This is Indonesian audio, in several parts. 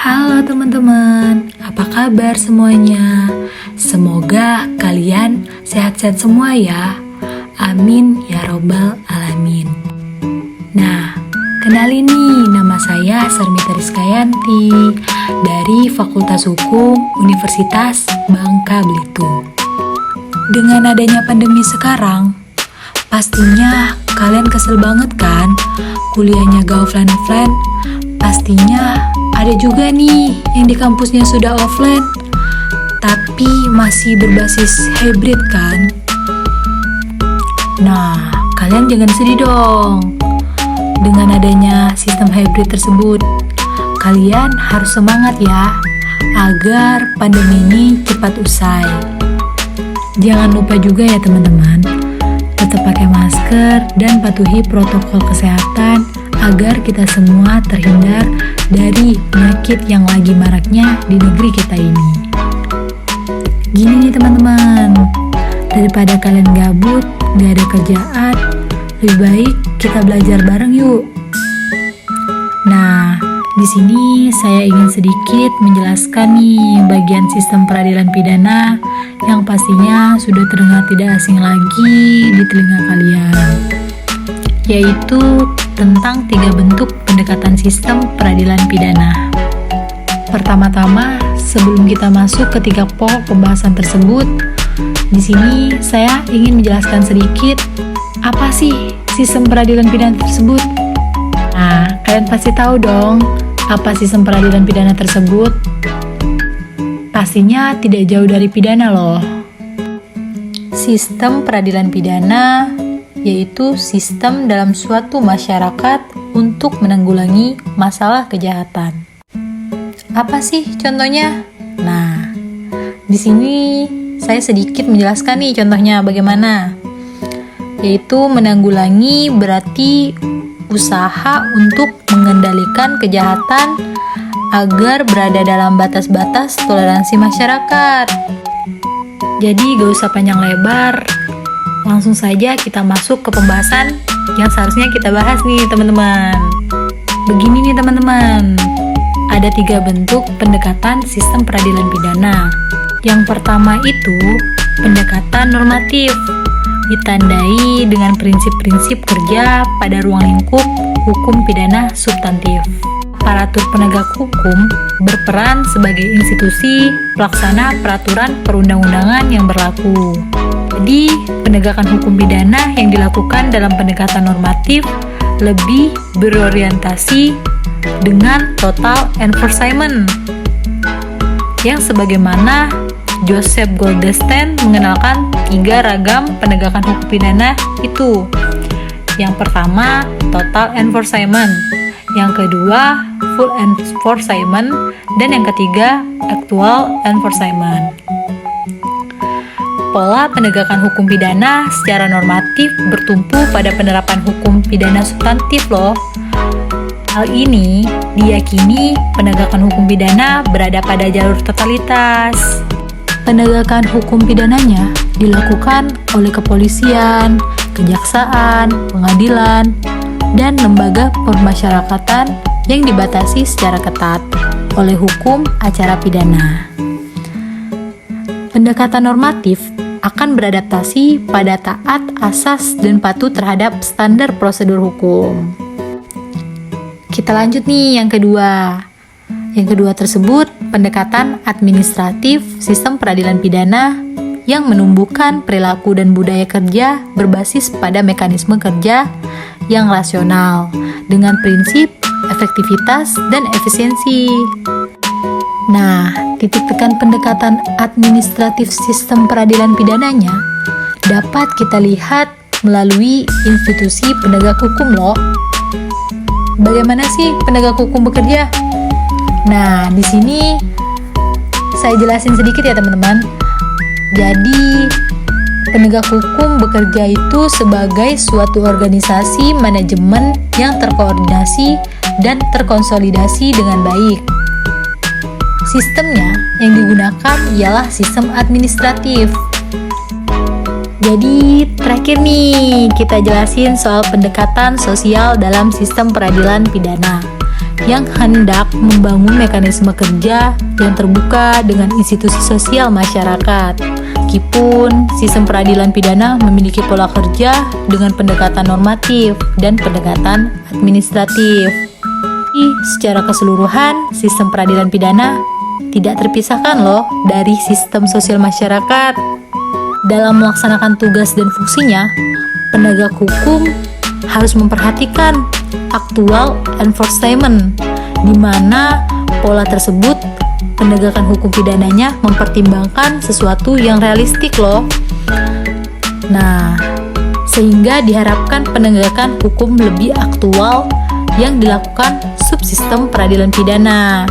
Halo teman-teman, apa kabar semuanya? Semoga kalian sehat-sehat semua ya. Amin ya robbal alamin. Nah, kenalin nih, nama saya Sarmita Rizkyanti dari Fakultas Hukum Universitas Bangka Belitung. Dengan adanya pandemi sekarang, pastinya kalian kesel banget kan kuliahnya gak offline. Pastinya ada juga nih yang di kampusnya sudah offline tapi masih berbasis hybrid kan. Nah, kalian jangan sedih dong. Dengan adanya sistem hybrid tersebut, kalian harus semangat ya agar pandemi ini cepat usai. Jangan lupa juga ya teman-teman, tetap pakai masker dan patuhi protokol kesehatan agar kita semua terhindar dari penyakit yang lagi maraknya di negeri kita ini. Gini nih teman-teman, daripada kalian gabut, gak ada kerjaan, lebih baik kita belajar bareng yuk. Nah, di sini saya ingin sedikit menjelaskan nih bagian sistem peradilan pidana yang pastinya sudah terdengar tidak asing lagi di telinga kalian, yaitu tentang 3 bentuk pendekatan sistem peradilan pidana. Pertama-tama, sebelum kita masuk ke 3 pokok pembahasan tersebut, di sini saya ingin menjelaskan sedikit apa sih sistem peradilan pidana tersebut. Nah, kalian pasti tahu dong apa sistem peradilan pidana tersebut. Pastinya tidak jauh dari pidana loh. Sistem peradilan pidana yaitu sistem dalam suatu masyarakat untuk menanggulangi masalah kejahatan. Apa sih contohnya? Nah, di sini saya sedikit menjelaskan nih contohnya bagaimana. Yaitu menanggulangi berarti usaha untuk mengendalikan kejahatan agar berada dalam batas-batas toleransi masyarakat. Jadi gak usah panjang lebar, langsung saja kita masuk ke pembahasan yang seharusnya kita bahas nih teman-teman. Begini nih teman-teman, ada 3 bentuk pendekatan sistem peradilan pidana. Yang pertama itu pendekatan normatif, ditandai dengan prinsip-prinsip kerja pada ruang lingkup hukum pidana substantif. Aparatur penegak hukum berperan sebagai institusi pelaksana peraturan perundang-undangan yang berlaku. Jadi, penegakan hukum pidana yang dilakukan dalam pendekatan normatif lebih berorientasi dengan total enforcement, yang sebagaimana Joseph Goldstein mengenalkan 3 ragam penegakan hukum pidana itu. Yang pertama, total enforcement, yang kedua, full enforcement, dan yang ketiga, actual enforcement. Pola penegakan hukum pidana secara normatif bertumpu pada penerapan hukum pidana substantif loh. Hal ini diyakini penegakan hukum pidana berada pada jalur totalitas. Penegakan hukum pidananya dilakukan oleh kepolisian, kejaksaan, pengadilan, dan lembaga permasyarakatan yang dibatasi secara ketat oleh hukum acara pidana. Pendekatan normatif akan beradaptasi pada taat asas dan patuh terhadap standar prosedur hukum. Kita lanjut nih yang kedua. Yang kedua tersebut pendekatan administratif sistem peradilan pidana yang menumbuhkan perilaku dan budaya kerja berbasis pada mekanisme kerja yang rasional dengan prinsip efektivitas dan efisiensi. Nah, titik tekan pendekatan administratif sistem peradilan pidananya dapat kita lihat melalui institusi penegak hukum loh. Bagaimana sih penegak hukum bekerja? Nah, di sini saya jelasin sedikit ya teman-teman. Jadi, penegak hukum bekerja itu sebagai suatu organisasi manajemen yang terkoordinasi dan terkonsolidasi dengan baik. Sistemnya yang digunakan ialah sistem administratif. Jadi terakhir nih kita jelasin soal pendekatan sosial dalam sistem peradilan pidana, yang hendak membangun mekanisme kerja yang terbuka dengan institusi sosial masyarakat. Meskipun sistem peradilan pidana memiliki pola kerja dengan pendekatan normatif dan pendekatan administratif. Secara keseluruhan, sistem peradilan pidana tidak terpisahkan loh dari sistem sosial masyarakat. Dalam melaksanakan tugas dan fungsinya, penegak hukum harus memperhatikan aktual enforcement, di mana pola tersebut penegakan hukum pidananya mempertimbangkan sesuatu yang realistik loh. Nah, sehingga diharapkan penegakan hukum lebih aktual yang dilakukan subsistem peradilan pidana.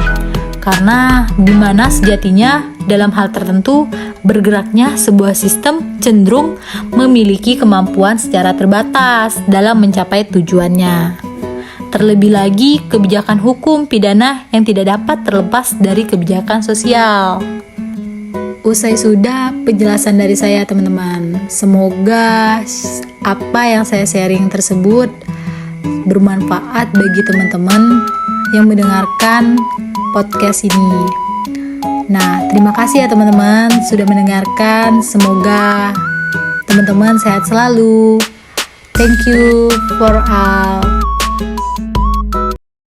Karena di mana sejatinya dalam hal tertentu bergeraknya sebuah sistem cenderung memiliki kemampuan secara terbatas dalam mencapai tujuannya. Terlebih lagi kebijakan hukum pidana yang tidak dapat terlepas dari kebijakan sosial. Usai sudah penjelasan dari saya teman-teman. Semoga apa yang saya sharing tersebut bermanfaat bagi teman-teman yang mendengarkan podcast ini. Nah, terima kasih ya teman-teman sudah mendengarkan. Semoga teman-teman sehat selalu. Thank you for all.